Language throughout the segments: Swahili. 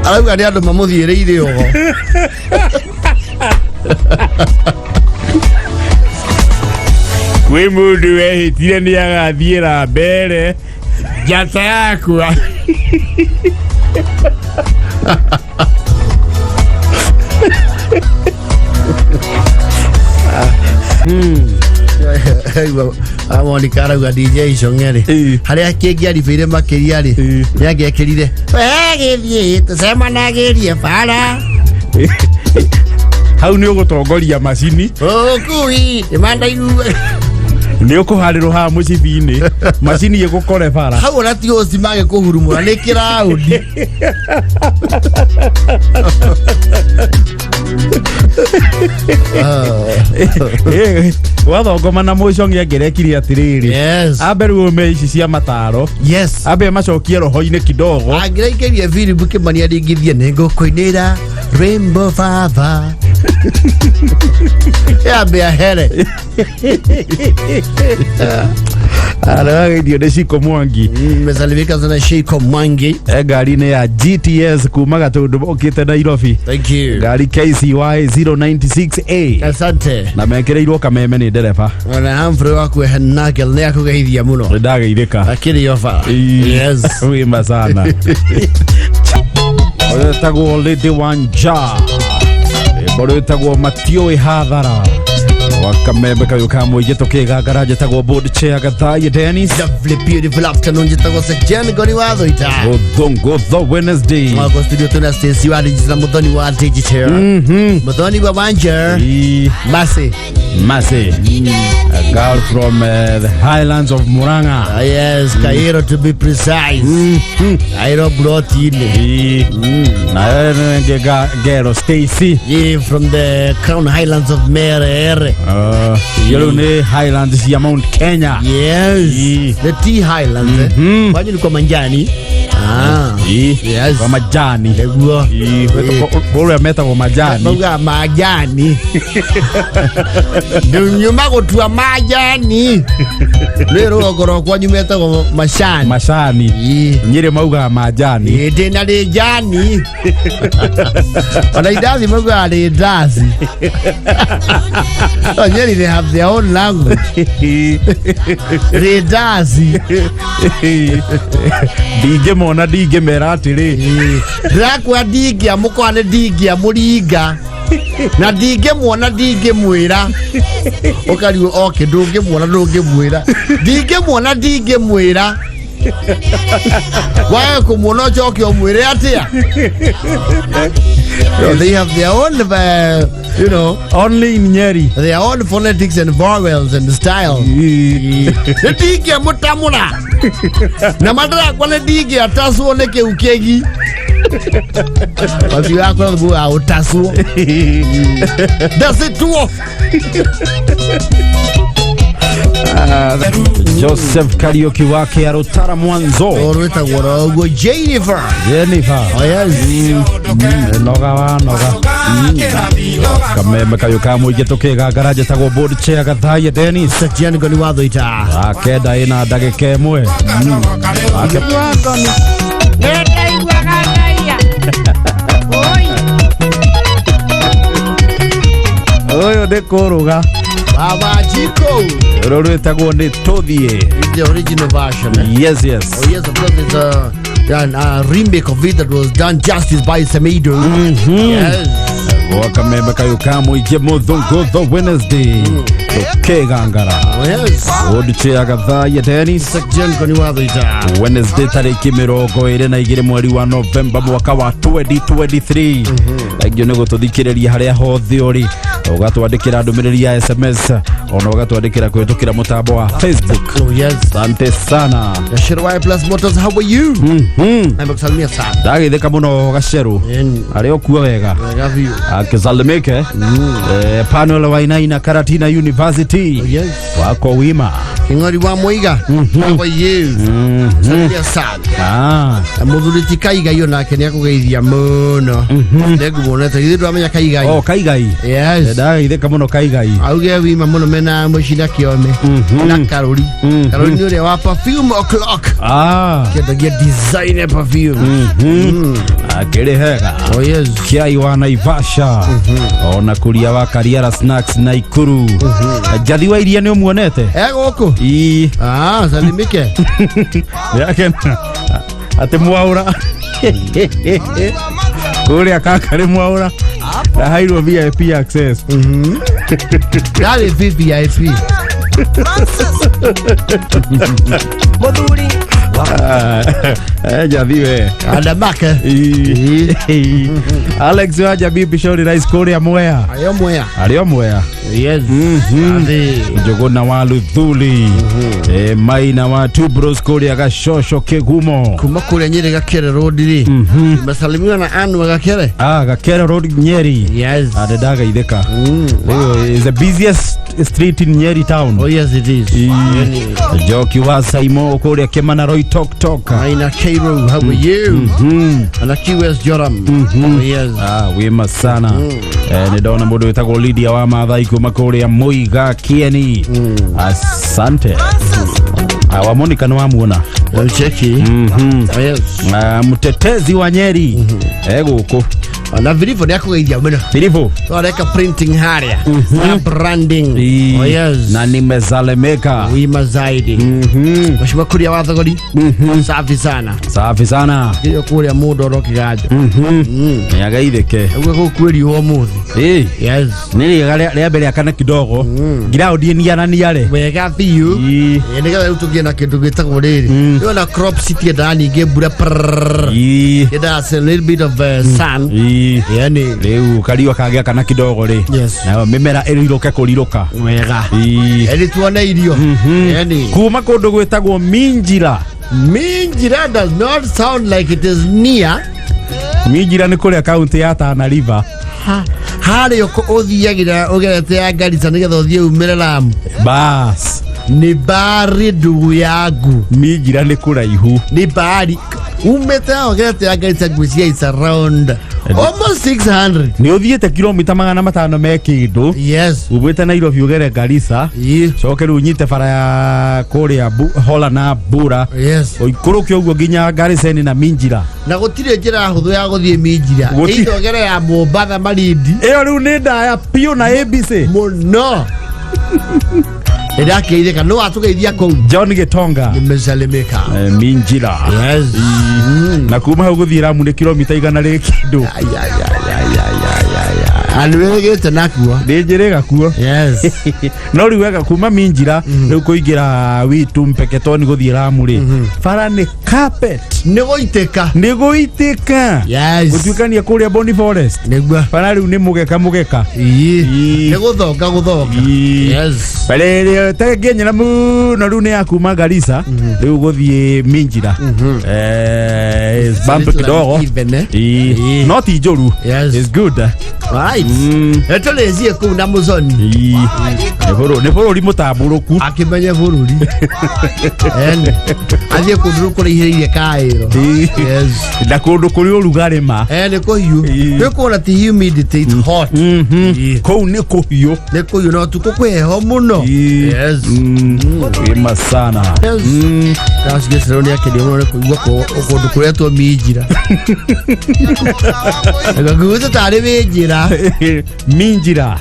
Arauga ni andu mamuthiiriire ogo. We mundu wehitire ni agathiira mbere njata yakwa. Monica arauga DJ Shongeri haria kingi aribire makiria ri niangekirire githie tucemanagirie bara hau ni ugutongoria macini kui imanda igue ni ukuharirwo ha mucibini macini igukore bara hau na ti oci mage kuhurumura ni kiraudi wathongoma na mucongi angerekire atiriri amberu me ici cia mataro ambe macokie roho-ini kidogo angerekerie Philip Kimani ndingithie ni ngukuinira Rainbow Father ambe ahere aragedio de Shiko Mwangi mesalivika sana Shiko Mwangi gari ni ya GTS kuma Gatundu okite Nairobi. Thank you. Gari KCY 096A. Asante. Na mekereirwo kameme ni ndereba ona Humphrey waku henagel ni akugeithia muno ndageithika akiri yofa. Yes wima sana. Oyo tagwo Lady Wanja boro tagwo Matio Hadhara wakamebe kayo kamo yeto Kwigangara jetagwo board chair Gathaye Dennis. Lovely beautiful afternoon jetagwo Sejen goni watho ita Odongo the Wednesday mwako studio tuna Stacy wa Regina Muthoni wa digital Muthoni wa Wanja Mase a girl from the highlands of Muranga. Yes, Cairo to be precise. Cairo brought in girl Stacy from the Crown Highlands of Mere. Yellow Highlands ya Mount Kenya. Yes, the Tea Highlands. Kwani ni kwa manjani? Yes. Kwa majani. Leguo. Bora meta kwa majani. Bora majani. Nyuma kutua majani. Lero ogoro kwa nyumeta kwa mashani. Mashani. Nyere mauga majani. Tena lejani. Wanaidazi mauga ledazi. Nyeri they have their own language. Ledazi. Dige mona dige meratiri rakwa dige amukwane dige amuringa na dige mona dige mwira okariwo okay ndunge mona ndunge mwira dige mona dige mwira why kumona choke omwire atia. They have their own you know, only in Nyeri their own phonetics and vowels and style. Dige mutamura na madara kwa dige atasu oneke ukegi wasi wako bu autasu dasituo. Joseph Karaoke wake arutara mwanzo oreta worogo Jennifer. Oh yes. Noga kameme kayo kamo yeto Kwigangara jetagwo board chair Gathaye Dennis. Sejen goni watho ita akenda ina ndagika imwe oyo de koruga Baba Jiko. Rorwetagwo ni Tothie. The original version. Yes. Oh yes, of course it's a remake of it that was done justice by Samido. Yes. Wakameme kayo kamo ijemo the Wednesday. Kwigangara. Yes. Odiche Gathaye Dennis. Sejen koni watho ita Wednesday tariki 22 mweri wa November mwaka wa 2023. Agio nego tuthikiriria haria hothe uri ugatwandikira ndumiriri ya SMS ona ugatwandikira kwitukira mutambo wa Facebook. Oh yes. Asante sana. Gashirwa Plus Motors, how are you? Nimekusalimia sana. Ndagitheka muno Gasheru. Ari okuwa wega. Akisalimike. Panel wa Inaina Karatina University. Oh yes. Wako wima. Ingori wa Muiga. How are you? Salimia sana. Muthuriti Kaiga yo nake ni akugeithia muno. Ndegu moneta ithu amenya Kaiga. Oh Kaigai. Yes. Ndageithĩka mũno Kaigai. Auge wima muno mena mucina kiome. Na Karoli. Karoli ni ule wa perfume o'clock. Kendagia designer perfume. Akĩrĩ hega. Oh yes. Kiai wa Naivasha. Ona kuria wa Kariara Snacks Naikuru. Jathi wa iria nĩ ũmuonete? Gũkũ? Salimike. Yake ati Mwaura. Kũrĩa kaka nĩ Mwaura. Na hairwo VIP access. Dale VIP. Moduri. Jathi we. Adabaka. Alex wa Jabi Bishori Rice kũrĩa Mwea. Arĩo Mwea. Yes. Njogona wa Luthuli. Maina wa Two Bros kũrĩa Gacocho Kĩgumo. Kuma kũrĩa Nyeri Gakere Road ri. Masalimiwa na Anu Gakere. Gakere Road Nyeri. Yes. Ndagaithĩka. It's the busiest street in Nyeri town. Oh yes it is. Joki wa Saimo kũrĩa Kĩmana Roy Tok. Aina Cairo, how are you? Ana QS Joram. Oh yes. Wema sana. Nĩndona mũndũ wĩtagwo Lydia wa Maathai kuma kũrĩa Muiga Kieni. Asante. Wamonika nĩ wamuona. Cheki. Oh yes. Mtetezi wa Nyeri. Gũkũ. Na Vilivo nĩ akũgeithia mũno. Vilivo. Twareka printing haria. Na branding. Oh yes. Na nimezalemeka. Wima zaidi. Mheshimiwa kuria wa thogori. Safi sana. Safi sana. Kile kuria mũndũ orokigaja. Nĩagaithĩke. Ũguo kweli ũmũthĩ. Yes. Nĩ rĩa mbere akana kidogo. Ground niananiare. Wega biũ. Nĩgetha rĩu tũgĩe na kĩndũ gĩtagwo rĩrĩ. Nĩona crop city ndani ngĩmbura. It has a little bit of sun. Yani rĩu kariwa kagĩa kana kidogo rĩ. Na mĩmera ĩrĩiroke kũrirũka. Wega. Eli tuone irio. Yani kuma kũndũ gwĩtagwo Minjira. Minjira does not sound like it is near. Minjira nĩ kũrĩa kaunti ya Tana River. Harĩ ũthiagĩra ũgerete ya Garissa nĩgetha ũthiĩ umĩre Lamu. Bas. Nĩ bari ndugu yangu. Minjira nĩ kũraihu. Nĩ bari. Umete ũgerete ya Garissa ngwĩciria is around almost 600. Nĩ ũthiĩte kilomita 500 me kĩndũ. Yes. Umĩte Nairobi ũgere Garissa. Coke rĩu nyite bara ya kũrĩa Hola na Bura. Yes. Ũikũrũke ũguo nginya Garissa na Minjira. Na gũtirĩ njĩra hũthũ ya gũthiĩ Minjira. Ĩno ũgere ya Mombatha Malindi. Ĩyo rĩu nĩ ndaya piũ na ABC. Mũno. Ndakeithĩka no atũgeithia kũu. John Gitonga. Nimesalimika. Minjira. Yes. Na kuma hau gũthiĩ Lamu nĩ kilomita 100 rĩ kĩndũ. Alwegete nakuo. Nĩnjĩrĩga kuo. Yes. No rĩu wega kuma Minjira rĩu kũingĩra Witu Mpeketoni gũthiĩ Lamu rĩ. Bara nĩ carpet. Nĩ gũitĩka. Yes. Gũtuĩkania kũrĩa Boni Forest. Nĩguo. Bara rĩu nĩ mũgeka. Nĩ gũthonga. Yes. Bare tengenya mũno rĩu nĩ ya kuma Garissa rĩu gũthiĩ Minjira. Bump kidogo. No ti njũru. It's good. Right. Eto lezie kũu na Muzoni. Nĩ bũrũri mũtambũrũku. Akĩmenya bũrũri. Athiĩ kũndũ kũrĩhĩire Cairo. Yes. Na kũndũ kũrĩ ũrugarĩ ma. Nĩ kũhiũ. Nĩ kuona ti humidity, it's hot. Kũu nĩ kũhiũ. Nĩ kũhiũ no tukũ kwĩheho mũno. Yes. Wĩma sana. Kasi gĩcero nĩ akĩndio mũno nĩ kũigua kũndũ kũrĩa twa Minjira. Ngaguta tarĩ Minjira. Minjira.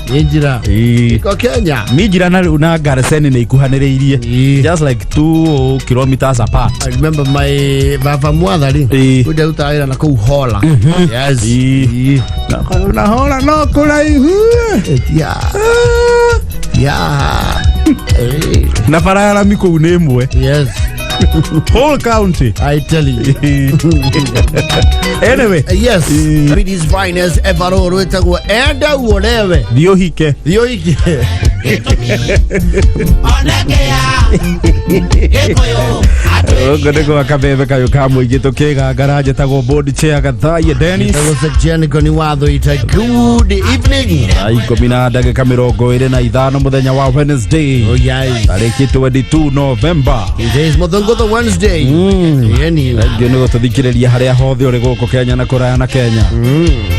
Ko Kenya. Minjira na Garissa nĩ ikuhanĩrĩirie. Just like 2 kilometers apart. I remember my baba mwathari. Kuja utaira na kũu Hola. Yes. Na Hola no kũraihu. Na bara ya Lami kũu nĩ ĩmwe. Yes. Whole county. I tell you. Anyway. Yes. It is fine as ever. Enda uolewe. Thiũhike. Ogo akabebe kayo kamwe Kwigangara jetagwo board chair Gathaia Dennis. That was a Jenny Watho ita good evening. Ikumi na ndagika 25 muthenya wa Wednesday. Oh yes. Tariki 22 November. It is Muthongo the Wednesday. Yani. Ndio nĩguo tũthikĩrĩria harĩa hothe ũrĩ gũkũ Kenya na kũraya na Kenya.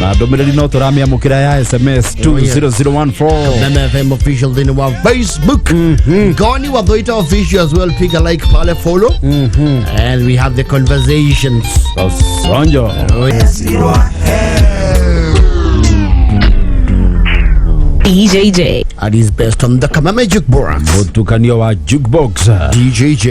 Na ndũmĩrĩri no tũramĩamũkĩra ya SMS 20014. MFM official thing on Facebook. Goni Watho official as well. Pick a like, pale follow. And we have the conversations. Sonjo. Oh yes. DJJ At his best on the Kameme Jukebox. Mutukanio wa Jukebox. DJJ.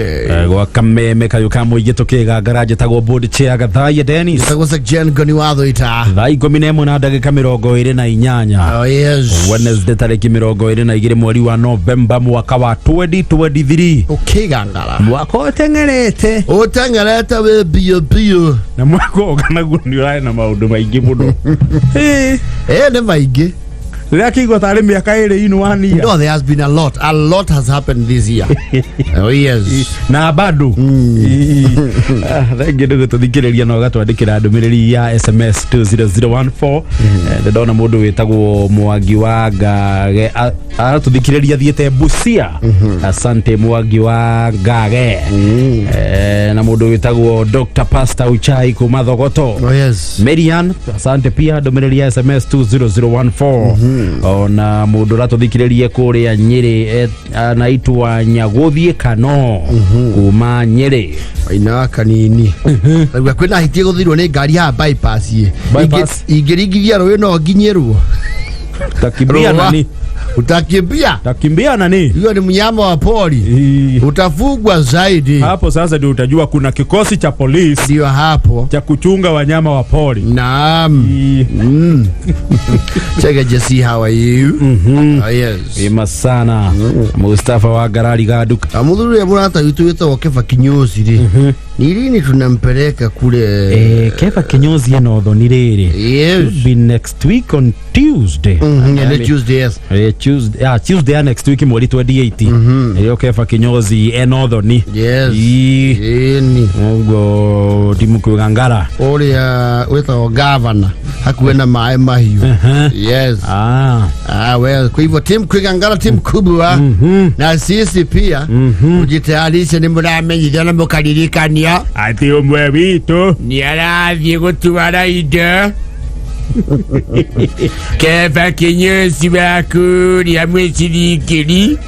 Gwa kameme kayo kamwe Kwigangara jetagwo board chair Gathaia Dennis. That was a Jen Goni Watho ita. Thaa 11 na ndagika 28. Oh yes. Wednesday tariki 22 mweri wa November mwaka wa 2023. Kwigangara. Mwaka utengerete. Utengerete we bio. Na mwaka oganaguo ni urai na maundu maingi muno. Ne maige. Kigo tare miaka iri inu wani ya. No, there has been a lot has happened this year. Oh yes. Na bado thank you tuthikiriria no gatwandikira ndumiriri ya SMS 20014. Ndona mundu witagwo Mwangi wa Ngage aratuthikiriria thiete Busia. Asante Mwangi wa Ngage. Na mundu witagwo Dr. Pastor Uchai kuma Thogoto. Oh yes. Marian asante pia ndumiriri ya SMS 20014. Ona mundu ratuthikiririe kuria Nyeri anaitwa Nyaguthie Kano kuma Nyeri ina kanini agwa kwina hitie guthirwo ni ngari ya bypass ingiringithia rũĩ no nginyerwo takimbia nani utakimbia nani hiyo ni mnyama wa pori utafugwa zaidi hapo. Sasa ndio utajua kuna kikosi cha polisi ndio hapo cha kuchunga wanyama wa pori. Naam. Check just see how are you. Oh yes. Ema sana. Mustafa wa Garari Gaduka amudhuru ya mwana yutu yetu wakefa kinyozi ri ni lini tunampeleka kule kefa kinyozi eno ni riri. Yes. Be next week on Tuesday. Tuesday yes. Tuesday next week mweri 28. Kefa kinyozi eno ni. Yes. Ni ngo timu Kwigangara oria wetagwo governor hakuenda mae mahiu. Yes. Well kwa hivyo timu Kwigangara timu kubwa na sisi pia ujitayarishe ni muramenyithia na mukaririkania ati umwe witu ni arathie gutwara indo kefa kinyozi waku ni amwicirikiri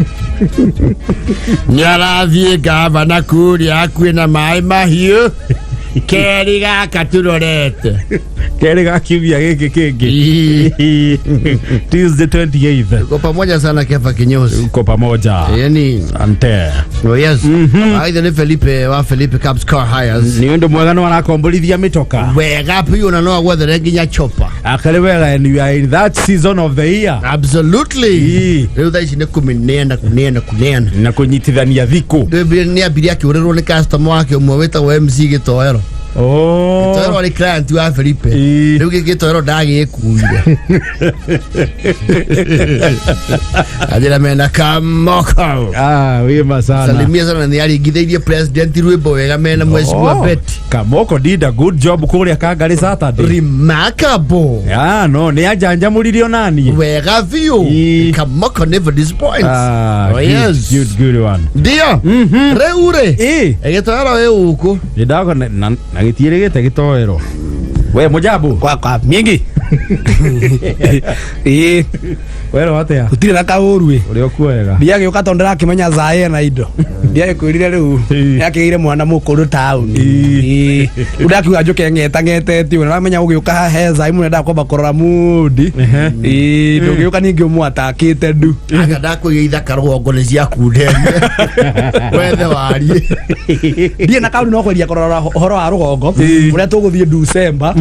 ni arathie gavana kuria kwina mae mahiu keri gaka turorete keri gakiumia giki kingi Tuesday 28th. Uko pamoja sana kefa kinyozi. Uko pamoja. Yani ante. Oh yes. Aidha ni Felipe Cabs Car Hires. Ni ndo mwega no wanakombolithia mitoka. Wega pio na no gwethere nginya chopa. Akale wega and we are in that season of the year. Absolutely. Leo thaici ni kunena. Na kunyitithania thiku. Ndio ni abiria kiurerwo ni customer wake umwe wetagwo MC Gitoero. Gitoero ni client wa Felipe. Leo Gitoero ndagikuire. Ajira mena kamoko. Wema sana. Salimia sana ni aringitheirie president Rwimbo wega mena mwezi wa beti. Kamoko did a good job kuria Kangari Saturday. Remarkable. No ni ajanjamuririo nani. Wega view. Kamoko never disappoints. Oh yes. Good one. Ndio. Reure. Gitoero we uko. Ndidago na gitiregete Gitoero. We mujabu kwa mingi wero atia utire na kaurwe uri okuwega ndiage ukatondera kimenya zae na indo ndiage kwirire riu yakigire mwana mukuru town udakiuga njuke ngete ti na menya ugiuka heza imwe nda kwamba korora mudi ndugiuka ningi umwatakite ndu agada ko ithaka rwongo ni cia kunde wethe wari ndie na kauri no kweria korora horo wa rwongo uria tuguthie December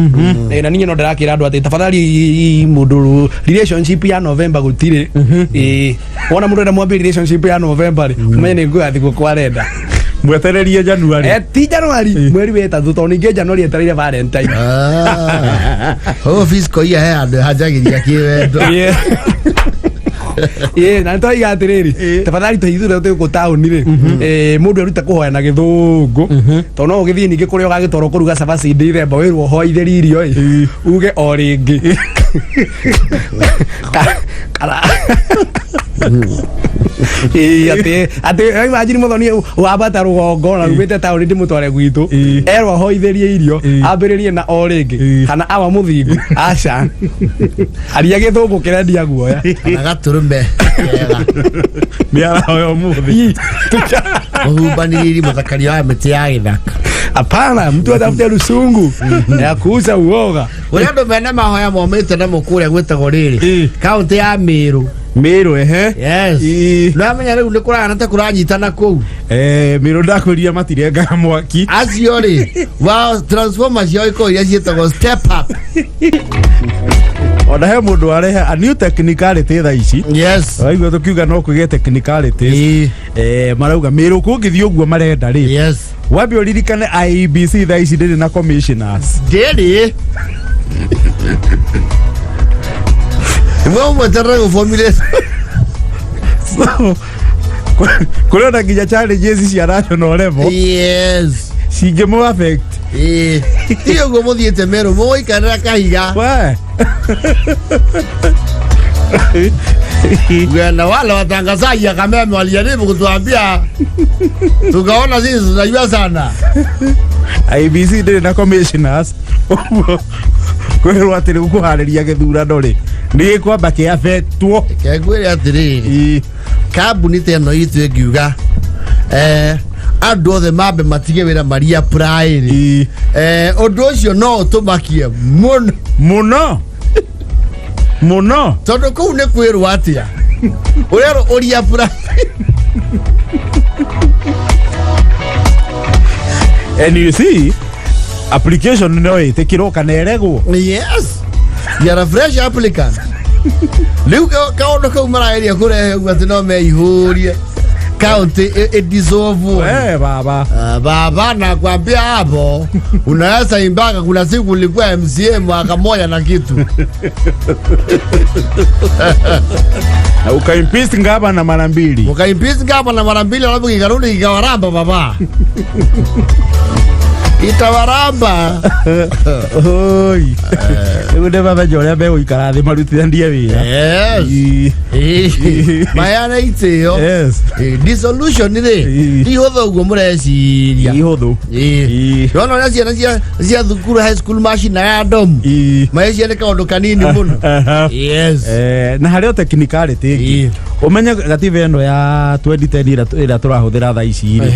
na ninyi no ndirakira andu ati tafadhali mundu relationship ya November gutire wona mundu ndamwambia relationship ya November umenye ni ngwa thiko kwarenda mwetererie January ti January mweri wetatu to ninge January etereire Valentine fiscal year hajagiria kiwendo na to iga atiriri tafadhali tuhithura tuko town ri mundu aruta kuhoya na githungu to no githii ningi kuria ugagitoro kuruga cabaci ndiremba wirwo hoitheri irio uge o ringi kala ate imagine muthoni wabata rugongo na rumite town ndi mutware gwitu erwa hoitherie irio ambiririe na o ringi kana awa muthingu aca aria githungu kirendia guoya kana gaturume miara hoyo muthi uhumbaniriri muthakaria wa miti ya githaka. Hapana, mtu atafute rusungu ya kuuza uoga. Uria andu mena mahoya momite na mukuria gwitagwo riri kaunti ya Meru. Meru Yes. Na menya riu ni kurana ta kuranyitana kuu. Meru ndakuria matirenga mwaki. Acio ri wa transformers yo iko ya cietagwo step up. Ona he mundu arehe a new technicality tha ici. Yes. Waigua tukiuga no kuge technicality. Marauga Meru kungithii uguo marenda ri. Yes. Wabi uririkane IEBC tha ici ndiri na commissioners. Ndiri. Mwe mtara go formulate. Kule na nginya challenges cia national level. Yes. Cingĩmũ affect. Tiyo go muthiete Meru moi kana kahiga. We. Na wale watangazaji akameme walijaribu kutuambia tukaona sisi tunajua sana. IBC ndiri na commissioners. Kwirwo atiri gukuhariria githurano ri ni kwamba ki affectwo kegwire atiri kambuni teno itu engiuga andu othe mambe matige wira maria prairi undu ucio no utumakie muno tondu kuu ni kwirwo atia urero uria prairi. And you see application no itikirwo kana eregwo. Yes. You are a fresh applicant. Liu kaondo kau maraeria kurehe ugati no meihurie county dissolve. Baba. Baba na kwambia hapo unaweza imbaka kuna siku ulikuwa MCA mwaka moja na kitu. Na ukaimpeach ngaba na mara mbili. Alafu kikarudi kikawaramba baba. Itawaramba. Oi. Ego baba jole be uikara de marutithia wira. Yes. Mayana itio. Yes. Dissolution ni ihotho ugo mureciria. Ihotho. Yono na cia thukuru high school machine ya dom. Maisha ni kaundu kanini muno. Yes. Na hario technicality. Umenya gatiba eno ya 2010 ira turahuthira tha ici ri.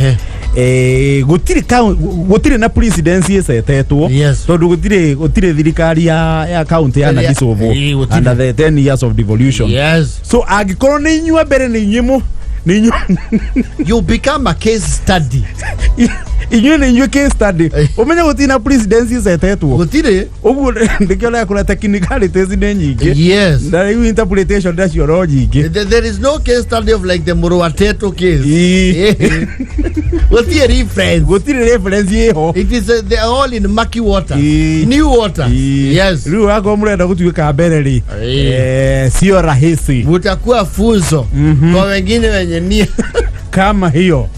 Gutire na presidency esetetwo tondu gutire thirikari ya county ya Nadisovo under the 10 years of devolution. Yes. So agikorwo ni inyua mbere ni inyumu you become a case study. Inyue case study. Umenya gutina presidency esetetwo gutire uguo ndikiola kuna technicalities ni nyingi. Yes. Na interpretation that's your logic. There is no case study of like the Muruateto case. Gutire reference yeho. It is they are all in murky water. New water. Yes. Riu wako murenda gutuika mbere ri. Sio rahisi. Utakuwa funzo kwa wengine wenye nia kama hiyo.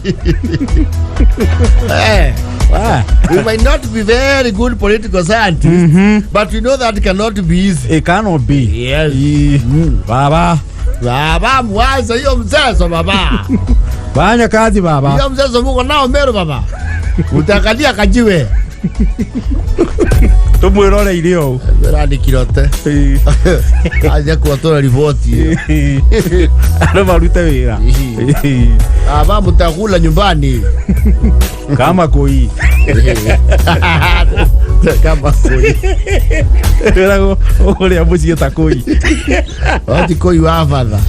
We might not be very good political scientists, but we know that cannot be easy. It cannot be. Yes. Baba mwaza hiyo mseso baba. Banya kazi baba. Hiyo mseso muko nao Meru baba. Utakalia kajiwe. Tumwirore irio. Radi kirote. Aje kuatoa ripoti. Ano marute wira. Baba mtakula nyumbani. Kama koi. Kama koi. Erago oria mucie ta koi. Ati koi wa father.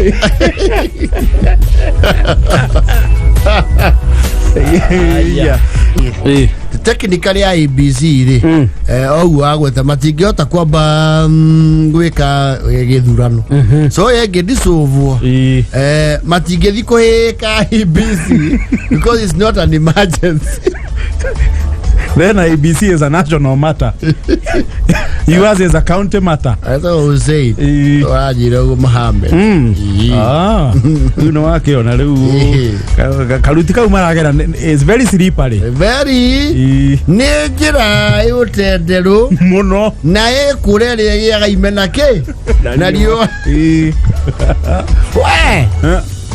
Yeah. Technically IBC ri ogu agweta matingihota kwamba gwika githurano so yengedisovwo matingithi kuhika IBC because it's not an emergency. Then ABC is a national matter. Yours is a county matter. I thought we say Wajiro Mohammed. You know wake ona riu karuti kau maragera is very slippery. Very nejira yotenderu muno na ekurere yaga imena ke na rio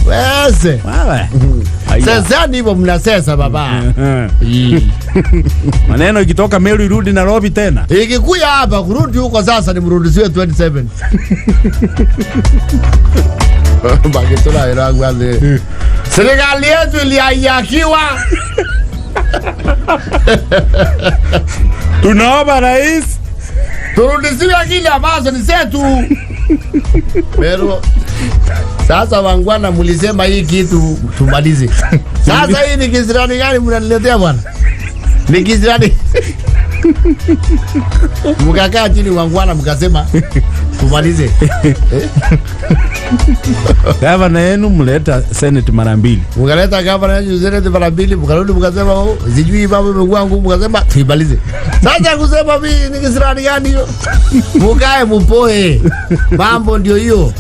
wese sasa ndivyo mnasesa baba. Maneno ikitoka Meru irudi Nairobi tena. Ikikuja hapa kurudi huko sasa ni mrudisiwe 27. Bakitola irangu ande. Serikali yetu iliayakiwa. Tunaomba rais turudisiwe kile ambacho ni zetu. Pero sasa wangwana mlisema hii kitu tumalize. Sasa hii ni kisirani gani mnaniletea bwana? Ni kisirani. Mkakaa chini wangwana mkasema tumalize. Gavana yenu mleta Senate mara mbili. Mkaleta gavana yenu Senate mara mbili, mkarudi mkasema sijui baba imekuwa ngumu, mkasema tuimalize. Sasa kusema mimi ni kisirani gani hiyo? Mkae mpoe. Mambo ndio hiyo.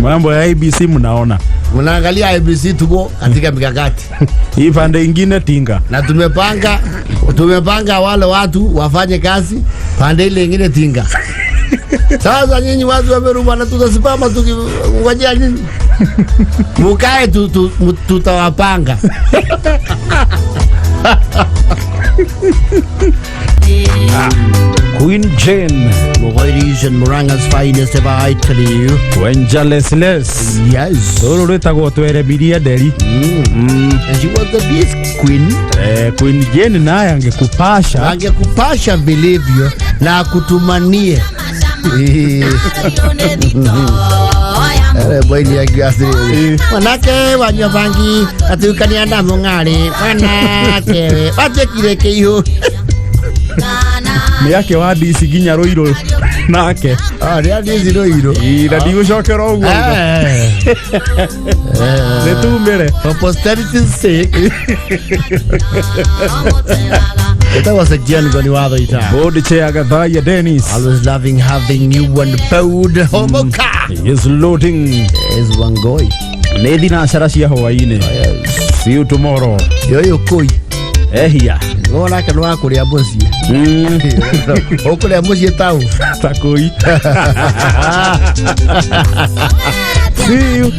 Mambo ya ABC mnaona. Mnaangalia ABC tuko katika mikakati. Hii pande ingine tinga. Na tumepanga wale watu wafanye kazi, pande ile nyingine tinga. Sasa nyinyi watu wa Meru bwana tutasimama tukingojea nyinyi. Mukae tutawapanga. Queen Jane, Ladies and Moranga's finest ever, I tell you. Wenjalesles. Yes. Solo retago twere biria deri. And she was the best queen. Queen Jane naye angekupasha. Angekupasha vilivyo na kutumanie. Bwini ya kiasiri. Manake wanyavangi atukania na mungari. Manake watekireke iyo. Ni yake wadi isiginya roiro nake. Ni yadi roiro. Ira digusokera ogwo. Netumbere. For posterity's sake. That was a genuine wather ita. Bodi cheaga vaya Dennis. Always loving having you on the board. Homoka. He is loading. Is Wangoi. Lady na sharasia Hawaii. See you tomorrow. Yo koi. Ehia. Ngona kanwa kuria bosi. Okuria bosi tau. Takoi. See you.